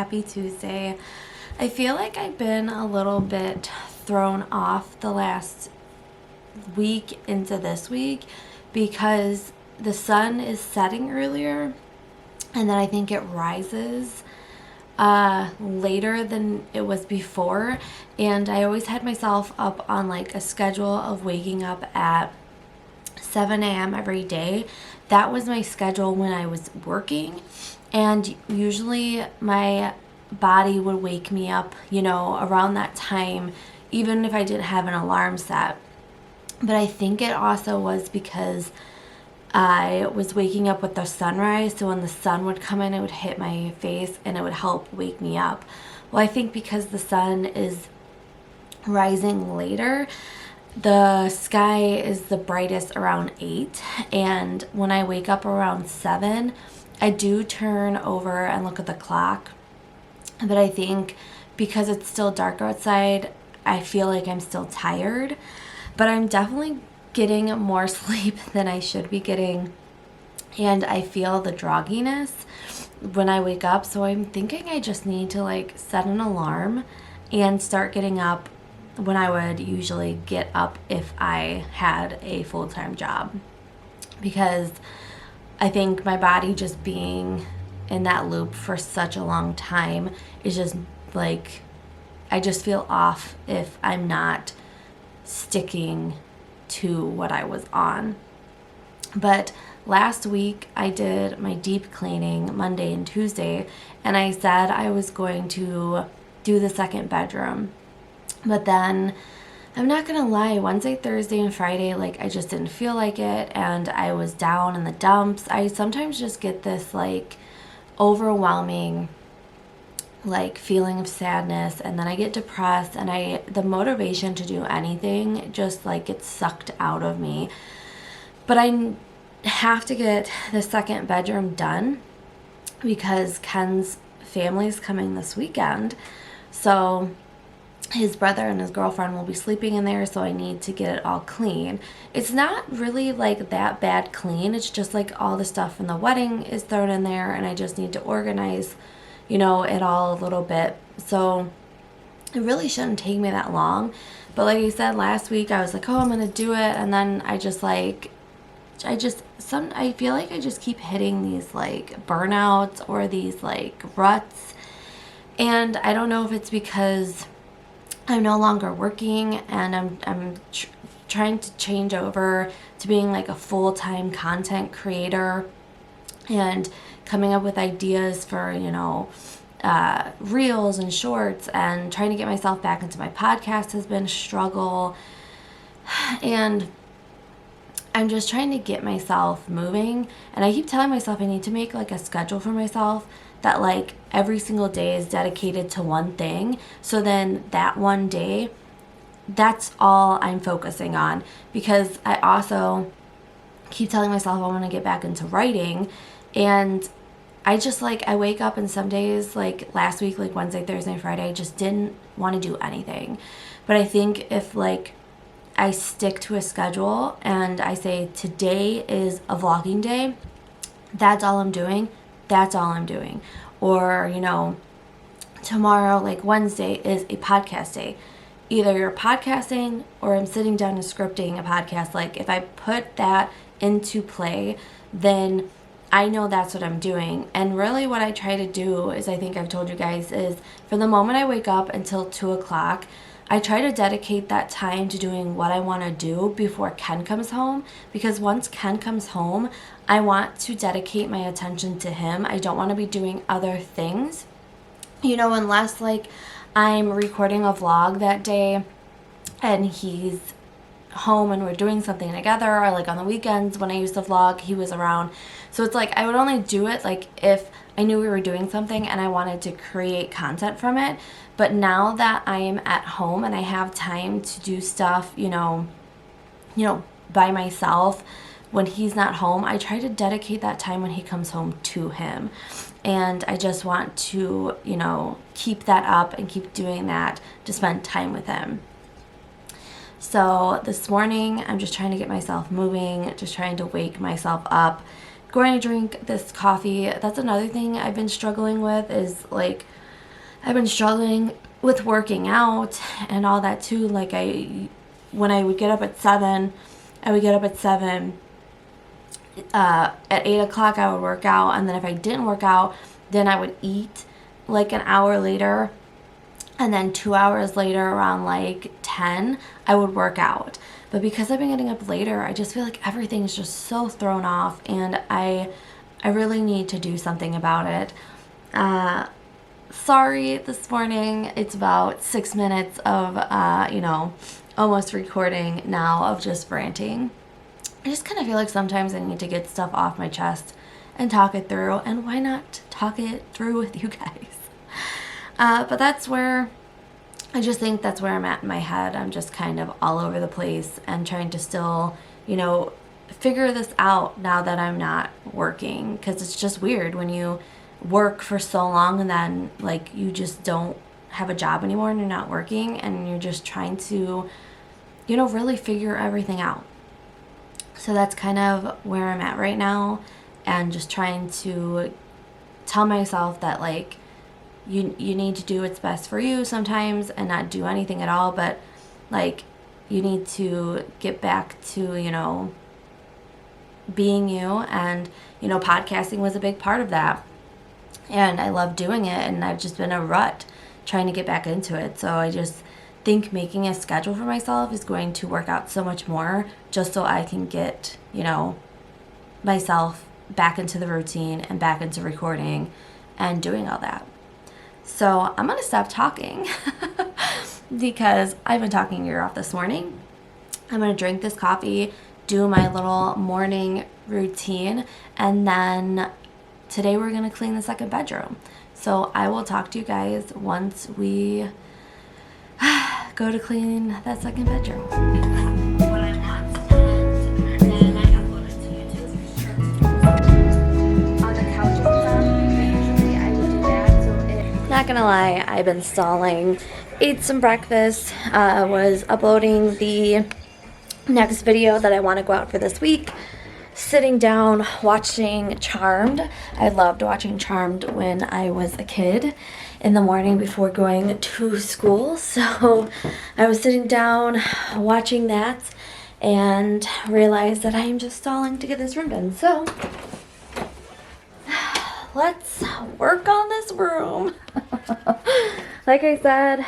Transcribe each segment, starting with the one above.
Happy Tuesday. I feel like I've been a little bit thrown off the last week into this week because the sun is setting earlier and then I think it rises later than it was before, and I always had myself up on like a schedule of waking up at 7 a.m. every day. That was my schedule when I was working, and usually my body would wake me up, around that time, even if I didn't have an alarm set. But I think it also was because I was waking up with the sunrise, so when the sun would come in, it would hit my face and it would help wake me up. Well, I think because the sun is rising later, the sky is the brightest around 8, and when I wake up around 7, I do turn over and look at the clock. But I think because it's still dark outside, I feel like I'm still tired, but I'm definitely getting more sleep than I should be getting, and I feel the drogginess when I wake up. So I'm thinking I just need to set an alarm and start getting up when I would usually get up if I had a full-time job, because I think my body just being in that loop for such a long time is just I just feel off if I'm not sticking to what I was on. But last week I did my deep cleaning Monday and Tuesday, and I said I was going to do the second bedroom. But then, I'm not gonna lie, Wednesday, Thursday, and Friday, I just didn't feel like it, and I was down in the dumps. I sometimes just get this overwhelming feeling of sadness, and then I get depressed, and the motivation to do anything just gets sucked out of me. But I have to get the second bedroom done because Ken's family's coming this weekend, so his brother and his girlfriend will be sleeping in there, so I need to get it all clean. It's not really that bad clean. It's just all the stuff from the wedding is thrown in there, and I just need to organize it all a little bit. So it really shouldn't take me that long. But like I said last week, I was oh, I'm gonna do it, and then I feel like I just keep hitting these burnouts or these ruts, and I don't know if it's because I'm no longer working and I'm trying to change over to being a full-time content creator and coming up with ideas for reels and shorts, and trying to get myself back into my podcast has been a struggle, and I'm just trying to get myself moving. And I keep telling myself I need to make a schedule for myself that every single day is dedicated to one thing, so then that one day, that's all I'm focusing on. Because I also keep telling myself I want to get back into writing, and I just I wake up, and some days last week, Wednesday, Thursday, and Friday, I just didn't want to do anything. But I think if I stick to a schedule and I say today is a vlogging day, that's all I'm doing. That's all I'm doing. Or, tomorrow, Wednesday, is a podcast day. Either you're podcasting or I'm sitting down and scripting a podcast. If I put that into play, then I know that's what I'm doing. And really what I try to do is, I think I've told you guys, is from the moment I wake up until 2 o'clock, I try to dedicate that time to doing what I want to do before Ken comes home, because once Ken comes home, I want to dedicate my attention to him. I don't want to be doing other things, unless I'm recording a vlog that day and he's home and we're doing something together, or on the weekends when I used to vlog, he was around. So it's I would only do it if I knew we were doing something and I wanted to create content from it. But now that I am at home and I have time to do stuff, by myself when he's not home, I try to dedicate that time when he comes home to him. And I just want to, keep that up and keep doing that to spend time with him. So this morning, I'm just trying to get myself moving, just trying to wake myself up, going to drink this coffee. That's another thing I've been struggling with, is I've been struggling with working out and all that too. Like when I would get up at 7, I would get up at 7. At 8 o'clock I would work out, and then if I didn't work out, then I would eat like an hour later, and then 2 hours later around like 10 I would work out. But because I've been getting up later, I just feel like everything's just so thrown off, and I really need to do something about it. Sorry, this morning it's about 6 minutes of almost recording now of just ranting. I just kind of feel like sometimes I need to get stuff off my chest and talk it through, and why not talk it through with you guys? But that's where, I just think that's where I'm at in my head. I'm just kind of all over the place and trying to still, figure this out now that I'm not working, because it's just weird when you work for so long and then like you just don't have a job anymore and you're not working and you're just trying to, really figure everything out. So that's kind of where I'm at right now, and just trying to tell myself that like you need to do what's best for you sometimes and not do anything at all, but like you need to get back to being you, and podcasting was a big part of that, and I love doing it, and I've just been a rut trying to get back into it. So I just think making a schedule for myself is going to work out so much more, just so I can get, myself back into the routine and back into recording and doing all that. So I'm going to stop talking because I've been talking your ear off this morning. I'm going to drink this coffee, do my little morning routine, and then today we're going to clean the second bedroom. So I will talk to you guys once we go to clean that second bedroom. What I want, and I upload it to YouTube. On the couch and stuff, usually I would do that. So not gonna lie, I've been stalling. Ate some breakfast. Was uploading the next video that I want to go out for this week. Sitting down watching Charmed. I loved watching Charmed when I was a kid in the morning before going to school. So I was sitting down watching that and realized that I am just stalling to get this room done. So let's work on this room. Like I said,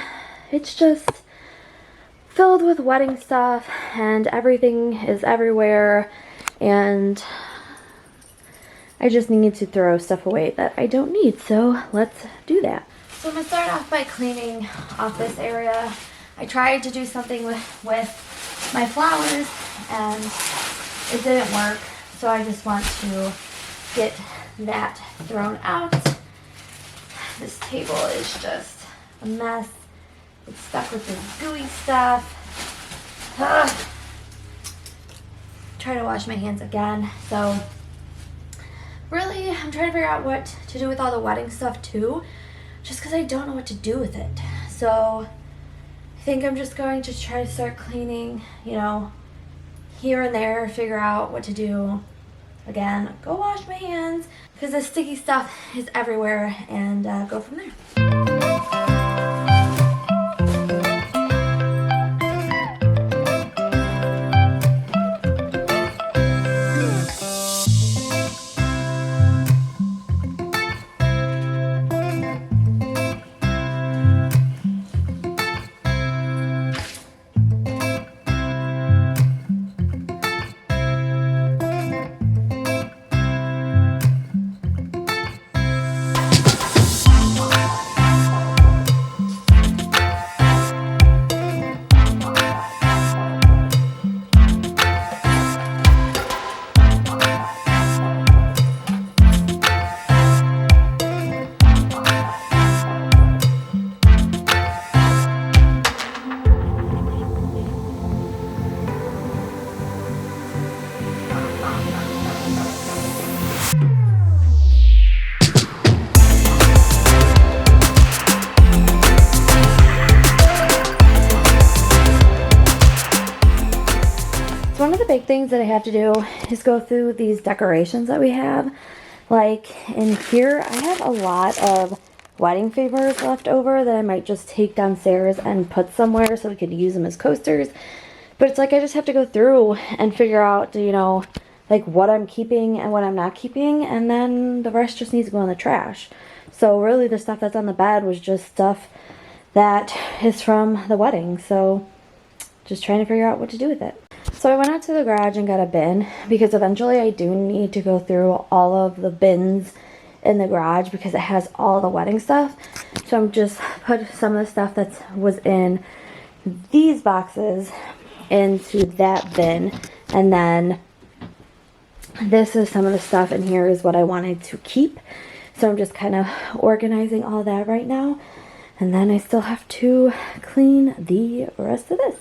it's just filled with wedding stuff and everything is everywhere, and I just need to throw stuff away that I don't need. So let's do that. So I'm going to start off by cleaning off this area. I tried to do something with my flowers and it didn't work. So I just want to get that thrown out. This table is just a mess. It's stuck with this gooey stuff. Ugh. Try to wash my hands again. So really, I'm trying to figure out what to do with all the wedding stuff too, just because I don't know what to do with it. So I think I'm just going to try to start cleaning, here and there, figure out what to do. Again, go wash my hands because the sticky stuff is everywhere, and go from there. One of the big things that I have to do is go through these decorations that we have. Like in here, I have a lot of wedding favors left over that I might just take downstairs and put somewhere so we could use them as coasters. But it's like I just have to go through and figure out, you know, like what I'm keeping and what I'm not keeping, and then the rest just needs to go in the trash. So really the stuff that's on the bed was just stuff that is from the wedding. So just trying to figure out what to do with it. So I went out to the garage and got a bin because eventually I do need to go through all of the bins in the garage because it has all the wedding stuff. So I'm just put some of the stuff that was in these boxes into that bin, and then this is some of the stuff in here is what I wanted to keep. So I'm just kind of organizing all that right now, and then I still have to clean the rest of this.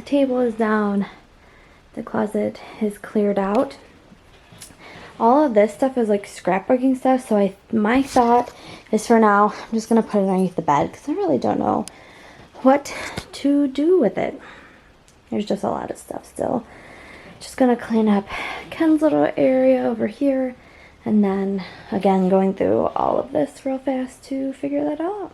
Table is down, the closet is cleared out. All of this stuff is like scrapbooking stuff, so my thought is for now I'm just gonna put it underneath the bed because I really don't know what to do with it. There's just a lot of stuff still. Just gonna clean up Ken's little area over here, and then again going through all of this real fast to figure that out.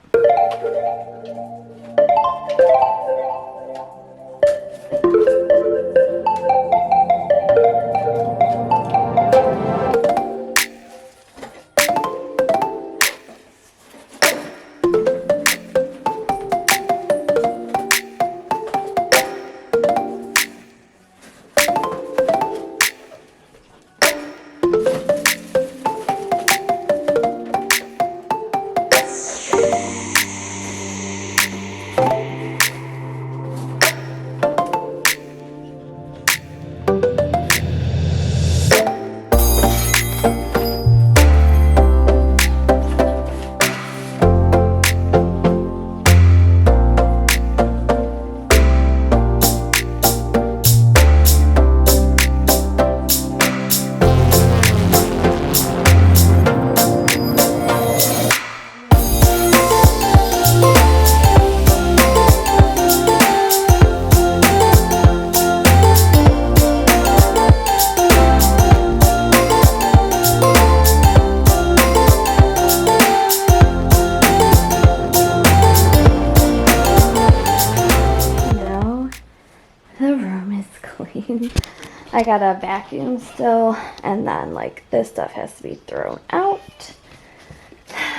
I gotta vacuum still, and then like this stuff has to be thrown out.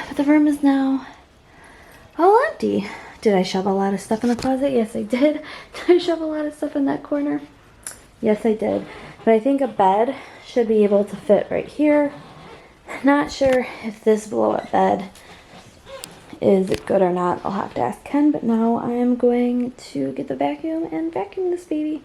But the room is now all empty. Did I shove a lot of stuff in the closet? Yes, I did. Did I shove a lot of stuff in that corner? Yes, I did. But I think a bed should be able to fit right here. Not sure if this blow-up bed is good or not. I'll have to ask Ken, but now I am going to get the vacuum and vacuum this baby.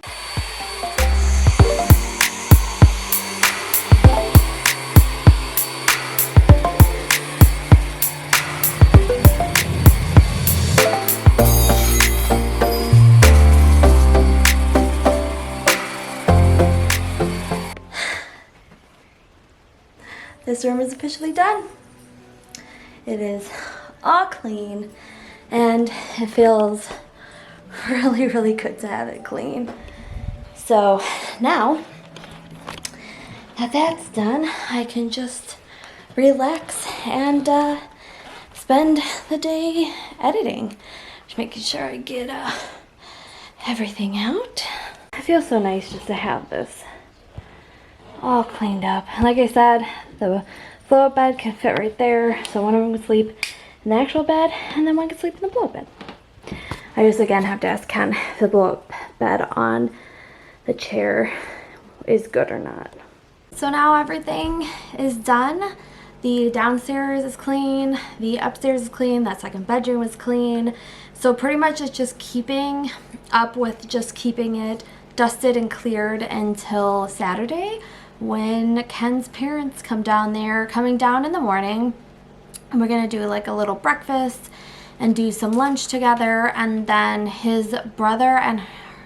This room is officially done. It is all clean and it feels really, really good to have it clean. So now that that's done, I can just relax and spend the day editing. Just making sure I get everything out. It feels so nice just to have this all cleaned up. And like I said, the blow-up bed can fit right there, so one of them can sleep in the actual bed, and then one can sleep in the blow-up bed. I just again have to ask Ken if the blow-up bed on the chair is good or not. So now everything is done. The downstairs is clean, the upstairs is clean, that second bedroom is clean. So pretty much it's just keeping up with just keeping it dusted and cleared until Saturday, when Ken's parents come down there, coming down in the morning. And we're gonna do like a little breakfast and do some lunch together, and then his brother and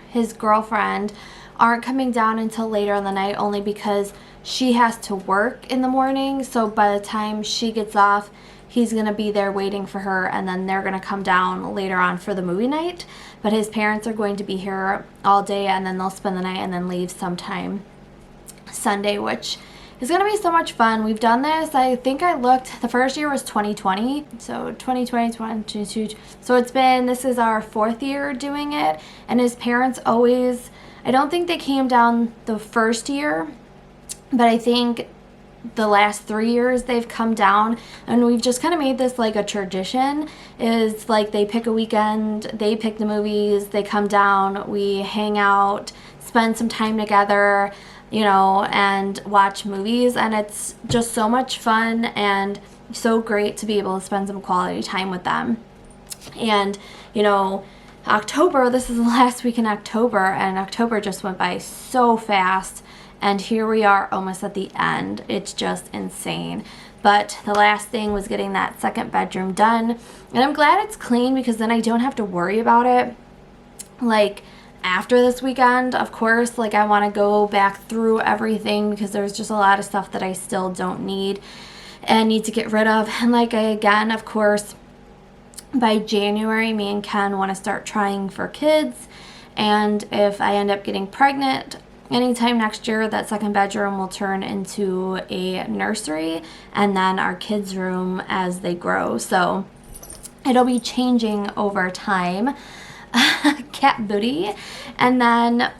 his girlfriend aren't coming down until later in the night, only because she has to work in the morning. So by the time she gets off, he's gonna be there waiting for her, and then they're gonna come down later on for the movie night. But his parents are going to be here all day, and then they'll spend the night and then leave sometime Sunday, which is going to be so much fun. We've done this, I think I looked, the first year was 2020, so 2020, 2022, so it's been, this is our 4th year doing it. And his parents always, I don't think they came down the first year, but I think the last 3 years they've come down, and we've just kind of made this like a tradition. Is like they pick a weekend, they pick the movies, they come down, we hang out, spend some time together, you know, and watch movies. And it's just so much fun and so great to be able to spend some quality time with them. And you know, October, this is the last week in October, and October just went by so fast, and here we are almost at the end. It's just insane. But the last thing was getting that second bedroom done, and I'm glad it's clean, because then I don't have to worry about it like after this weekend. Of course, like I want to go back through everything, because there's just a lot of stuff that I still don't need and need to get rid of. And like again, of course, by January, me and Ken want to start trying for kids, and if I end up getting pregnant anytime next year, that second bedroom will turn into a nursery, and then our kids' room as they grow. So it'll be changing over time. Cat booty. And then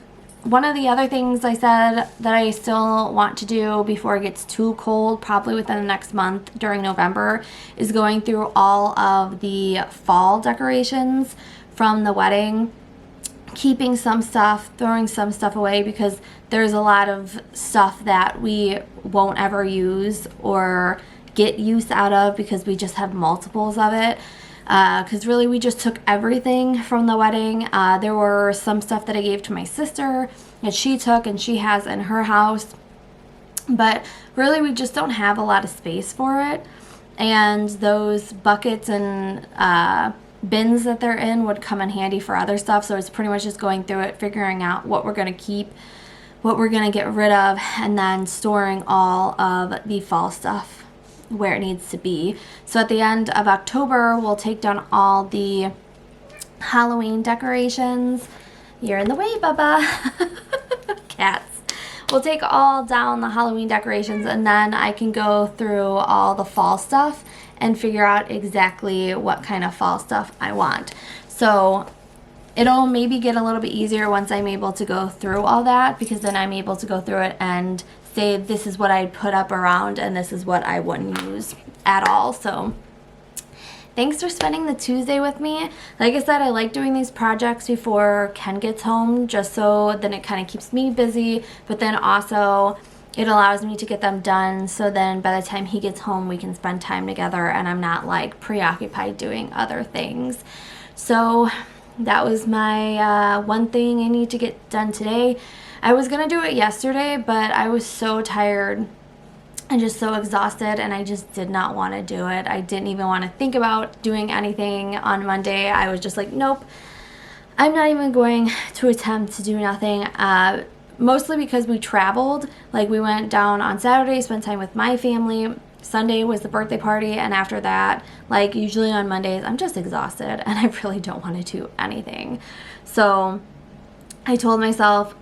one of the other things I said that I still want to do before it gets too cold, probably within the next month during November, is going through all of the fall decorations from the wedding, keeping some stuff, throwing some stuff away, because there's a lot of stuff that we won't ever use or get use out of, because we just have multiples of it. Because really we just took everything from the wedding. There were some stuff that I gave to my sister that she took and she has in her house, but really we just don't have a lot of space for it. And those buckets and bins that they're in would come in handy for other stuff. So it's pretty much just going through it, figuring out what we're going to keep, what we're going to get rid of, and then storing all of the fall stuff where it needs to be. So at the end of October, we'll take down all the Halloween decorations. You're in the way, Bubba. Cats. We'll take all down the Halloween decorations, and then I can go through all the fall stuff and figure out exactly what kind of fall stuff I want. So it'll maybe get a little bit easier once I'm able to go through all that, because then I'm able to go through it and say this is what I'd put up around and this is what I wouldn't use at all. So thanks for spending the Tuesday with me. Like I said, I like doing these projects before Ken gets home, just so then it kind of keeps me busy, but then also it allows me to get them done, so then by the time he gets home we can spend time together and I'm not like preoccupied doing other things. So that was my one thing I need to get done today. I was gonna do it yesterday, but I was so tired and just so exhausted, and I just did not want to do it. I didn't even want to think about doing anything on Monday. I was just like, nope, I'm not even going to attempt to do nothing. Mostly because we traveled. Like, we went down on Saturday, spent time with my family. Sunday was the birthday party, and after that, like usually on Mondays, I'm just exhausted and I really don't want to do anything. So I told myself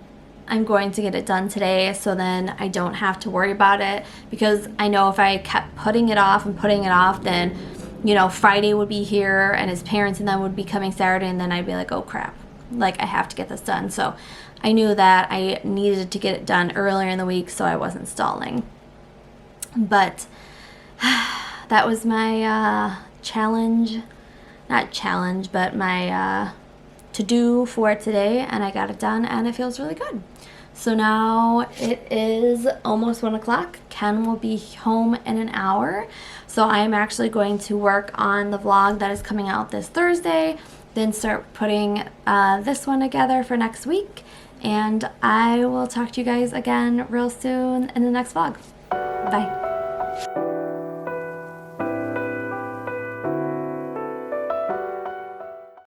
I'm going to get it done today, so then I don't have to worry about it, because I know if I kept putting it off and putting it off, then, you know, Friday would be here and his parents and them would be coming Saturday, and then I'd be like, oh crap, like I have to get this done. So I knew that I needed to get it done earlier in the week so I wasn't stalling. But that was my challenge, not challenge, but my to do for today, and I got it done and it feels really good. So now it is almost 1 o'clock. Ken will be home in an hour. So I am actually going to work on the vlog that is coming out this Thursday, then start putting this one together for next week. And I will talk to you guys again real soon in the next vlog. Bye.